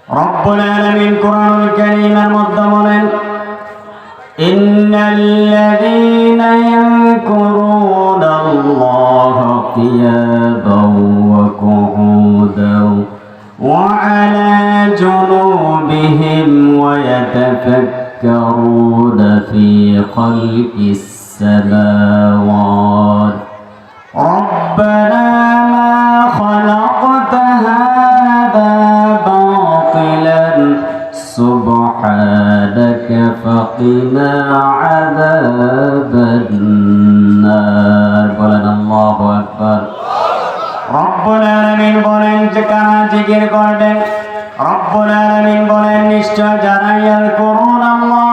রব্বুল আলামিন কোরআনুল কারীমের মধ্যে বলেন, ইন্নাল্লাযীনা ইয়াযকুরুনাল্লাহা কিয়ামান ওয়া কুউদান ওয়া আলা জুনুবিহিম ওয়া ইয়াতাফাক্কারুনা ফী খালকিস সামাওয়াত রব্বানা মা খালাকতা হাযা বাতিলান সুবহানাকা ফাকিনা আযাবান নার। বলেন আল্লাহু আকবার। রব্বুল আলামিন বলেন যে কারা জিকির করবেন, রব্বুল আলামিন বলেন নিশ্চয় যারা ইয়াযকুরুনাল্লাহ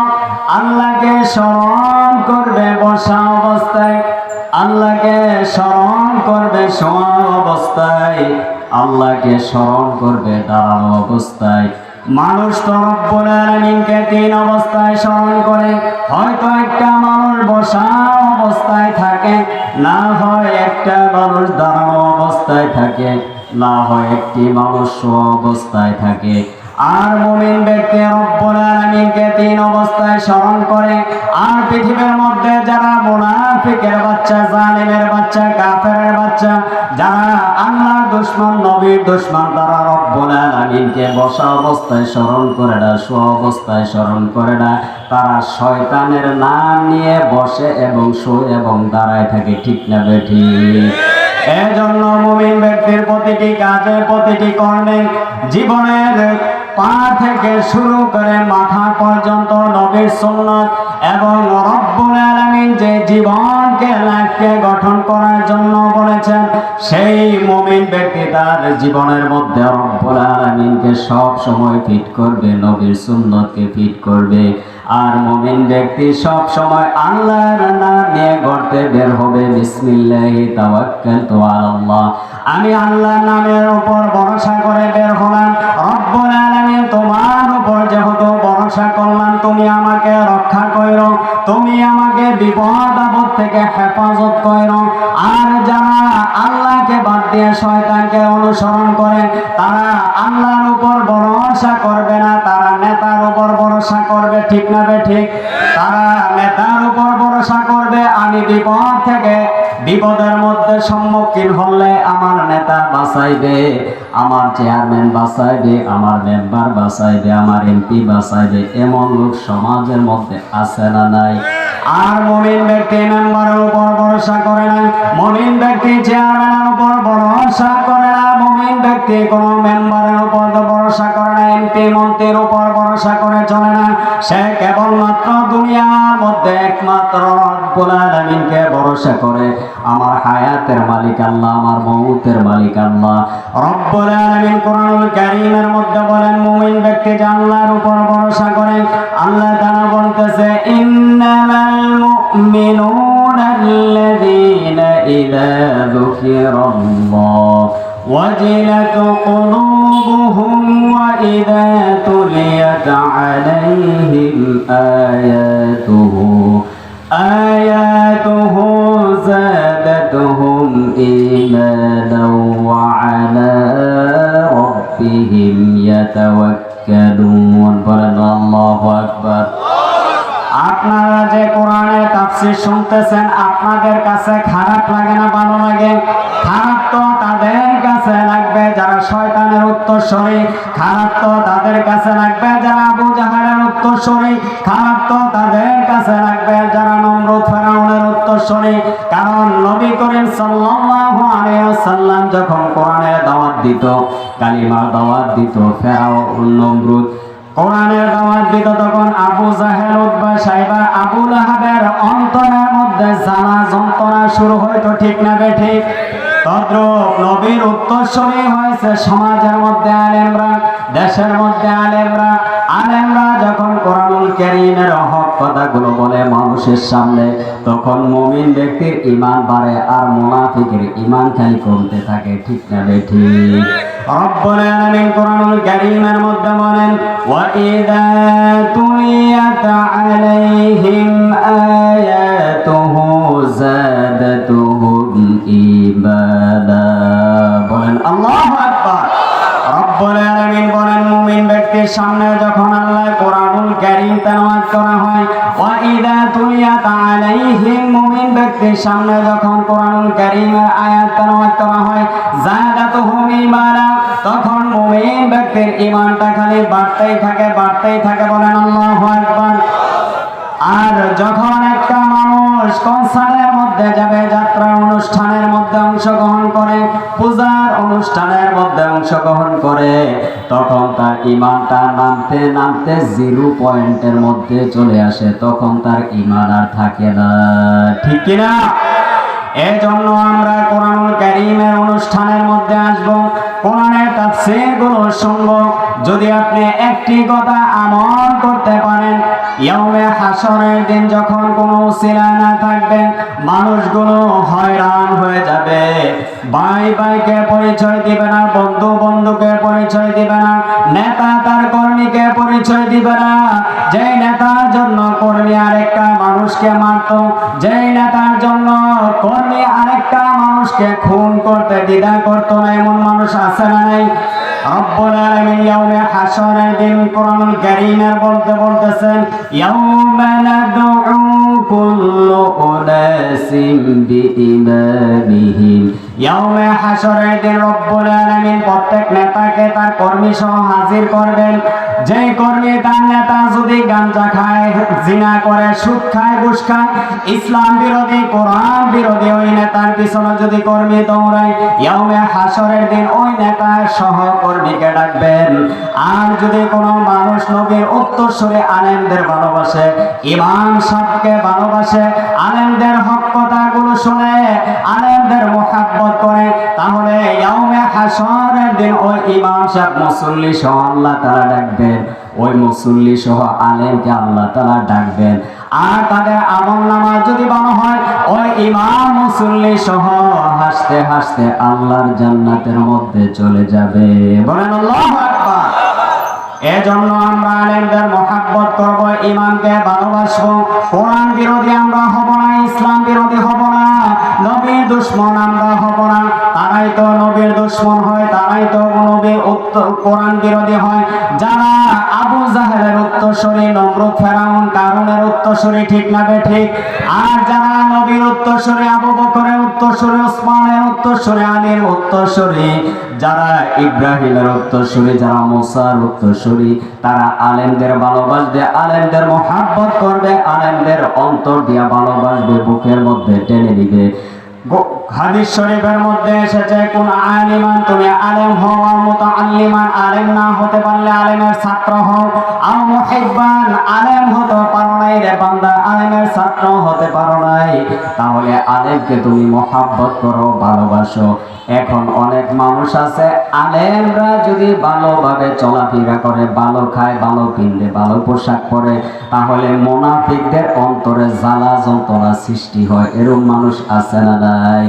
আল্লাহকে স্মরণ করবে বসা অবস্থায়, আল্লাহকে স্মরণ করবে শোয়া অবস্থায়, আল্লাহকে স্মরণ করবে দাঁড়ানো অবস্থায়। মানুষ তো রব্বুল আলামিনকে তিন অবস্থায় স্মরণ করে, হয়তো একটা মানুষ বসা অবস্থায় থাকে, না হয় একটা মানুষ দাঁড়ানো অবস্থায় থাকে, না হয় একটি মানুষ শোয়া অবস্থায় থাকে। আর মুমিন ব্যক্তি রব্বুল আলামিনকে তিন অবস্থায় স্মরণ করে। আর পৃথিবীর মধ্যে যারা মুনাফিকের বাচ্চা, জালিমের বাচ্চা, কাফেরের বাচ্চা, যারা আল্লাহর দুশমন, নবীর দুশমন, তারা রব্বুল আলামিনকে বসা অবস্থায় স্মরণ করে না, শোয়া অবস্থায় স্মরণ করে না। তারা শয়তানের নাম নিয়ে বসে এবং শোয় এবং দাঁড়ায় থাকে। ঠিক না বেঠিক? এজন্য মুমিন ব্যক্তির প্রতিটি কাজে, প্রতিটি কর্মে, জীবনের পা থেকে শুরু করে মাথা পর্যন্ত নবীর সুন্নাত এবং রব্বুল আলামিন যে জীবনকে, লাইফকে গঠন করার জন্য বলেছেন, সেই মুমিন ব্যক্তি তার জীবনের মধ্যে রব্বুল আলামিনকে সব সময় ফিট করবে, নবীর সুন্নাতকে ফিট করবে। আর মুমিন ব্যক্তি সব সময় আল্লাহর নাম নিয়ে গড়তে বের হবে। বিসমিল্লাহি তাওয়াক্কালতু আলাল্লাহ, আমি আল্লাহর নামের উপর ভরসা করে বের হলাম। রব্বুল আলামিন তোমার উপর যেহেতু ভরসা করলাম, তুমি আমাকে রক্ষা করো, তুমি আমাকে বিপদ আপদ থেকে হেফাজত করো। আর যারা আল্লাহকে বাদ দিয়ে শয়তানকে অনুসরণ করে, তারা আল্লাহর উপর ভরসা করবে না, তারা নেতার উপর ভরসা করবে। ঠিক না বেঠিক? তারা নেতার উপর ভরসা করবে, আমি বিপদ থেকে, বিপদের মধ্যে সম্মুখীন হলে আমার নেতা বাঁচাইবে, আমার চেয়ারম্যান বাঁচাইবে, আমার মেম্বার বাঁচাইবে, আমার এমপি বাঁচাইবে। এমন লোক সমাজের মধ্যে আছে না নাই? আর মুমিন ব্যক্তি মেম্বারের উপর ভরসা করে না, মুমিন ব্যক্তি চেয়ারম্যানের উপর ভরসা করে না, মুমিন ব্যক্তি কোন মেম্বারের উপর ভরসা করে না, এমপি মন্ত্রীর উপর ভরসা করে চলে না। সে কেবলমাত্র দুনিয়ার মধ্যে একমাত্র রব্বুল আলামিনকে ভরসা করে। আমার হায়াতের মালিক আল্লাহ, আমার মউতের মালিক আল্লাহ। রব্বুল আলামিন কোরআনুল কারীমের মধ্যে বলেন, মুমিন ব্যক্তি যে আল্লাহর উপর ভরসা করে, আল্লাহ তাআলা বলতেছে, ইন্নামাল মুমিনুনা আল্লাযীনা ইযা যুকিরাল্লাহ ওয়াজিলাত কুলুবুহুম ওয়া ইযা তুলিয়াত আলাইহিম আয়াতুহু যাদাতুহুম ঈমানান ওয়া আলা রাব্বিহিম ইয়াতাওয়াক্কালুন। বলেন আল্লাহু আকবার। আপনারা যে কোরআনের তাফসীর শুনতেছেন, আপনাদের কাছে খারাপ লাগে না ভালো লাগে? খারাপ তো তাদের কাছে লাগবে যারা শয়তানের উত্তরসূরি, খারাপ তো তাদের কাছে লাগবে যারা আবু জাহেলের উত্তরসূরি, খারাপ তো তাদের কাছে লাগবে যারা নমরুদ ফেরাউনের উত্তরসূরি। কারণ নবী করিম সাল্লাল্লাহু আলাইহি ওয়াসাল্লাম যখন কোরআনের দাওয়াত দিত, কালিমার দাওয়াত দিত, ফেরাউন নমরুদ কোরআনের দাওয়াত দিত, তখন আবু জাহেল, উতবা, সাইবা, আবু লাহাবের অন্তরের মধ্যে জ্বালা যন্ত্রণা শুরু হইতো। ঠিক না বেঠিক? তদ্রূপ নবীর উত্তরসূরি হয়েছে সমাজের মধ্যে আলেমরা, দেশের মধ্যে আলেমরা। আলেমরা যখন কোরআনুল কারীমের হক কথাগুলো বলে মানুষের সামনে, তখন মুমিন ব্যক্তির ঈমান বাড়ে আর মুনাফিকের ঈমান খালি কমতে থাকে। ঠিক না বেঠিক? রব্বুল আলামিন কোরআনুল কারীমের মধ্যে বলেন, ওয়া ইযা তুলিয়াত আলাইহিম আয়াতুহু যাদাতুহুম ঈমানা। বলেন আল্লাহু আকবার। রব্বুল আলামিন বলেন, মুমিন ব্যক্তি ব্যক্তির সামনে যখন আল্লাহ কোরআনুল কারীম তেলাওয়াত করা হয়, ওয়া ইযা তুলিয়াত আলাইহিম, মুমিন ব্যক্তির সামনে যখন কোরআনুল কারীমের আয়াত তেলাওয়াত করা হয়, যাদাতুহুম ঈমানা, তখন মুমিন ব্যক্তির ঈমানটা খালি বাড়তেই থাকে, বলেন আল্লাহু আকবার। আর যখন একটা মানুষ কনসার্টের মধ্যে যাবে, যাত্রা অনুষ্ঠানের মধ্যে অংশগ্রহণ করে, পূজার অনুষ্ঠানের মধ্যে অংশগ্রহণ করে, তখন তার ঈমানটা নামতে 0 পয়েন্টের মধ্যে চলে আসে, তখন তার ঈমান আর থাকে না, ঠিক কিনা? এজন্য আমরা কোরআনুল কারীমের অনুষ্ঠানের মধ্যে আসব, কোরআনের তাফসীরগুলো শুনব। যদি আপনি একটি কথা আমল করতে পারেন, ইয়াউমে হাসরের দিন যখন কোনো উসিলা না থাকবে, মানুষগুলো হয়রান হয়ে যাবে। ভাই ভাইকে পরিচয় দিবে না, বন্ধু বন্ধুকে পরিচয় দিবে না, নেতা তার কর্মীকে পরিচয় দিবে না। যেই নেতার জন্য কর্মী আরেকটা মানুষকে মারত, যেই নেতার জন্য কর্মী আরেকটা মানুষকে খুন করতে দ্বিধা করতো না, এমন মানুষ আছে না নাই? রব্বুল আলামিন ইয়াউমে হাসরের দিন কোরআনুল কারীমের বলতেছেন, ইয়াউমা নাদউ কুল্লু উনাসিম বিইমামিহিম। ইয়াউমে হাসরের দিন রব্বুল আলামিন প্রত্যেক নেতাকে তার কর্মী সহ হাজির করবেন। যেই কর্মী তার নেতা যদি গাঁজা খায়, জিনা করে, সুদ খায়, ঘুষ খায়, ইসলাম বিরোধী, কোরআন বিরোধী ওই নেতার পিছনে যদি কর্মী দৌড়ায়, ইয়াউমে হাসরের দিন ওই নেতার সহকর্মীকে ডাকবেন। আর যদি কোনো মানুষ নবীর উত্তরসূরি আলেমদের ভালোবাসে, ইমাম সাহেবকে ভালোবাসে, আলেমদের হক কথাগুলো শুনে, আলেমদের মুহাব্বত করে, তাহলে ইয়াউমে হাসরের দিন ওই ইমাম সাহেব মুসল্লি সহ আল্লাহ তাআলা ডাকবেন, ওই মুসল্লি সহ আলেমকে আল্লাহ তাআলা ডাকবেন। আর তাদের আমলনামা যদি ভালো হয়, ওই ইমাম মুসল্লি সহ হাসতে হাসতে আল্লাহর জান্নাতের মধ্যে চলে যাবে, বলেন আল্লাহু আকবার। এজন্য আমরা আলেমদের মুহাব্বত করব, ইমামকে ভালোবাসবো। কোরআন বিরোধী আমরা হব না, ইসলাম বিরোধী হব না, নবীর দুশমন আমরা হব না। তারাই তো নবীর দুশমন হয়, তারাই তো নবীর কোরআন বিরোধী হয়, যারা আবু জাহেলের উত্তরসূরি, নমরুদ, ফেরাউন, কারুনের উত্তরসূরি, ঠিক না বেঠিক? আর যারা নবীর উত্তরসূরি, আবু বকরের উত্তরসূরি, ওসমানের উত্তরসূরি, আলীর উত্তরসূরি, যারা ইব্রাহিমের উত্তরসূরি, যারা মুসার উত্তরসূরি, তারা আলেমদের ভালোবাসবে, আলেমদের মুহাব্বত করবে, আলেমদের অন্তর দিয়া ভালোবাসবে, বুকের মধ্যে টেনে দিবে। হাদিস শরীফের মধ্যে এসেছে, কোন আলিমান, তুমি আলেম হও, আর মুতাআল্লিমান, আলেম না হতে পারলে আলেমের ছাত্র হও, আর মুহিব্বান, আলেম হতে পারো নাই রে বান্দা, আলেমের ছাত্র হতে পারো নাই, তাহলে আলেমকে তুমি মুহাব্বত করো, ভালোবাসো। এখন অনেক মানুষ আছে, আলেমরা যদি ভালোভাবে চলাফেরা করে, ভালো খায়, ভালো পিন্ধে, ভালো পোশাক পরে, তাহলে মুনাফিকদের অন্তরে জ্বালা যন্ত্রণা সৃষ্টি হয়। এরকম মানুষ আছে না নাই?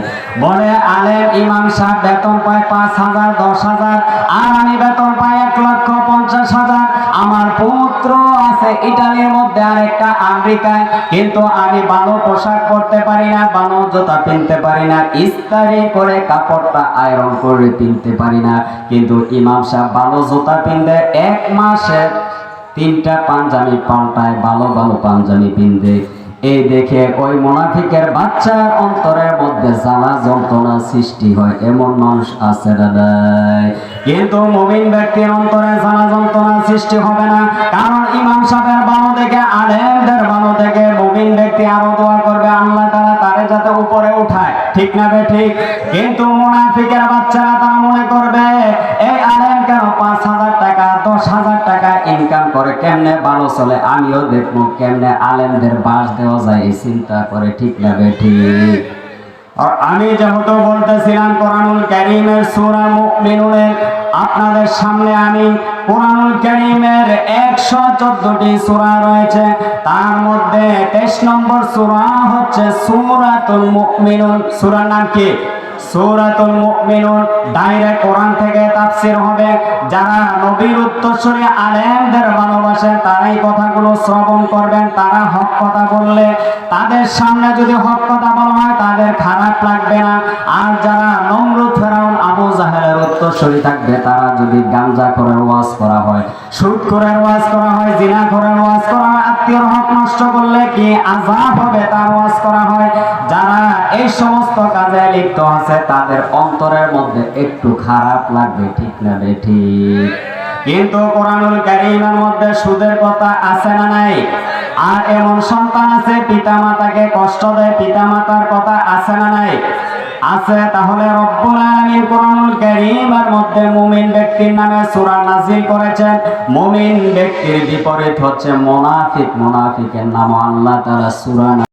বলে আলেম ইমাম সাহেব বেতন পায় 5,000, 10,000, আর আমি বেতন পাই 1,50,000। আমার পুত্র আছে ইটালির মধ্যে, আরেকটা আমেরিকায়, কিন্তু আমি ভালো পোশাক পরতে পারি না, ভালো জুতা কিনতে পারি না, ইস্ত্রি করে কাপড়টা আয়রন করে কিনতে পারি না। কিন্তু ইমাম সাহেব ভালো জুতা কিনতে 1 মাসে 3টা পাঞ্জাবি পাল্টায়, ভালো ভালো পাঞ্জাবি কিনতে। এই দেখে ওই মুনাফিকের বাচ্চার অন্তরের মধ্যে জ্বালা যন্ত্রণা সৃষ্টি হয়। এমন মানুষ আছে না নাই? কিন্তু মুমিন ব্যক্তির অন্তরে জ্বালা যন্ত্রণা সৃষ্টি হবে না, কারণ ইমাম সাহেবের ভালো দেখে, আলেমদের ভালো দেখে মুমিন ব্যক্তি আরো দোয়া করবে, আল্লাহ তাআলা তারে যাতে উপরে উঠায়, ঠিক না বেঠিক? কিন্তু মুনাফিকের বাচ্চারা তারা মনে করবে, এই আলেম কেন 5,000 টাকা, 10,000 টাকা ইনকাম করে, কেমনে ভালো চলে, আমিও দেখবো কেমনে আলেমদের বাস দেওয়া যায়, এই চিন্তা করে, ঠিক না বেঠিক? আর আমি যেহেতু বলতেছিলাম কোরআনুল কারীমের সূরা মুমিনুনের, আপনাদের সামনে আমি কোরআনুল কারীমের 114টি সূরা রয়েছে, তার মধ্যে 23 নম্বর সূরা হচ্ছে সূরাতুল মুমিনুন। সূরার নাম কি? সূরাতুল মুমিনুন ডাইরেক্ট কোরআন থেকে তাফসীর হবে। যারা নবীর উত্তরসূরি আলেমদের ভালোবাসেন তারাই কথাগুলো শ্রবণ করবেন। তারা হক কথা বললে তাদের সামনে যদি হক কথা বলা হয় তাদের খারাপ লাগবে না। আর যারা নমরুদ, ফেরাউন, আবু জাহেলের উত্তরসূরি থাকবে তারা যদি গাঞ্জা করে ওয়াজ করা হয়, সুদ করে ওয়াজ করা হয়, জিনা করে ওয়াজ করা হয়, আত্মীয়র হক নষ্ট করলে কি আযাব হবে তার ওয়াজ করা হয়, যারা এই সমস্ত কাজে লিপ্ত আছে তাদের অন্তরের মধ্যে একটু খারাপ লাগবে, ঠিক না ঠিক? কিন্তু কোরআনুল কারীমের মধ্যে সুদের কথা আছে না নাই? আর এমন সন্তান আছে পিতা মাতাকে কষ্ট দেয়, পিতা মাতার কথা আছে না নাই? আছে। তাহলে রব্বুল আলামিন কোরআনুল কারীমের মধ্যে মুমিন ব্যক্তির নামে সূরা নাযিল করেছেন। মুমিন ব্যক্তির বিপরীত হচ্ছে মুনাফিক। মুনাফিকের নাম আল্লাহ তাআলা সূরা